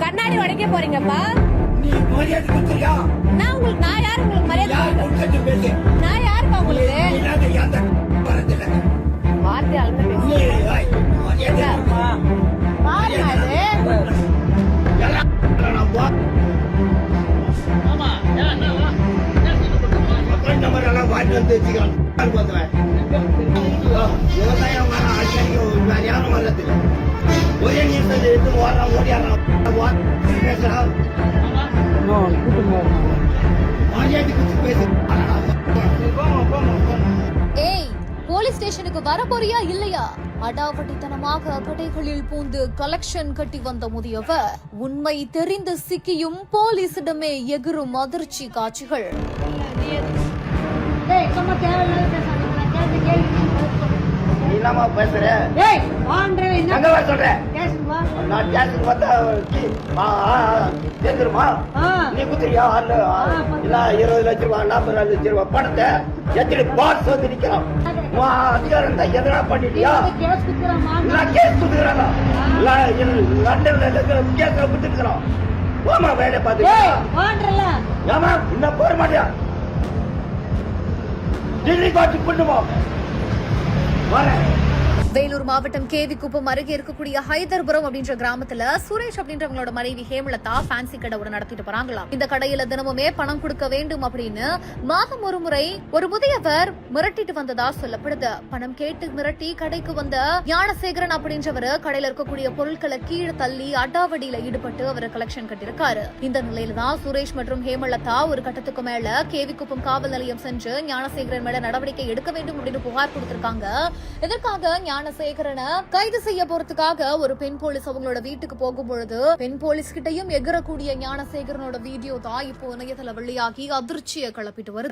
கண்ணாடி உடைக்க போறீங்கப்பா. நீ மரியாதை கொடுத்தியா? நான் யாரு உங்களுக்கு மரியாதை? நான் யாருப்பா உங்களுக்கு? வார்த்தை அளந்து ஒரே நிமிஷம் எடுத்து ஓடியாடுறான் ஏய், போலீஸ் ஸ்டேஷனுக்கு வர போறியா இல்லையா? அடாவடித்தனமாக கடைகளில் பூந்து கலெக்ஷன் கட்டி வந்த முதியவர் உண்மை தெரிந்து சிக்கியும் போலீசிடமே எகிரும் அதிர்ச்சி காட்சிகள். என்னமா பேசுற? சொல்றேன் நீ குத்துறியா? 20 லட்சம் ரூபாய் 40 லட்சம் ரூபாய் பணத்தை எத்தனை பாஸ் வந்து நிக்கிறான். அதிகாரம் தான் எதனா பண்ணிட்டியா? கேஸ் குத்துக்கிறாங்க. லண்டன்ல கேஸ்ல குத்துக்கிறான். போமா வேலை பார்த்து ஏமா இன்னும் போற மாட்டியா? டிகிரி காட்சி பண்ணுமா? வேலூர் மாவட்டம் கேவிக்குப்பம் அருகே இருக்கக்கூடிய ஹைதர்புரம் அப்படின்ற கிராமத்துல சுரேஷ் அப்படின்றவங்களோட மனைவி ஹேமலதா ஃபேன்சி கடை ஒன்று நடத்திட்டு போறாங்களாம். இந்த கடையில தினமுமே பணம் கொடுக்க வேண்டும் அப்படின்னு மாதம் ஒரு முறை ஒரு முதியவர் மிரட்டிட்டு வந்ததா சொல்லப்படுது. பணம் கேட்டு மிரட்டி கடைக்கு வந்த ஞானசேகரன் அப்படின்றவர் கடையில இருக்கக்கூடிய பொருட்களை கீழே தள்ளி அடாவடியில ஈடுபட்டு அவர் கலெக்ஷன் கட்டிருக்காரு. இந்த நிலையில தான் சுரேஷ் மற்றும் ஹேமலதா ஒரு கட்டத்துக்கு மேல கேவிக்குப்பம் காவல் நிலையம் சென்று ஞானசேகரன் மேல நடவடிக்கை எடுக்க வேண்டும் அப்படின்னு புகார் கொடுத்திருக்காங்க. இதற்காக ஞானசேகரனை கைது செய்ய போறதுக்காக ஒரு பெண் போலீஸ் அவங்களோட வீட்டுக்கு போகும்பொழுது பெண் போலீஸ் கிட்டையும் எகரக்கூடிய ஞானசேகரனோட வீடியோ தான் இப்போ இணையதள வெளியாகி அதிர்ச்சியை கிளப்பிட்டு வருது.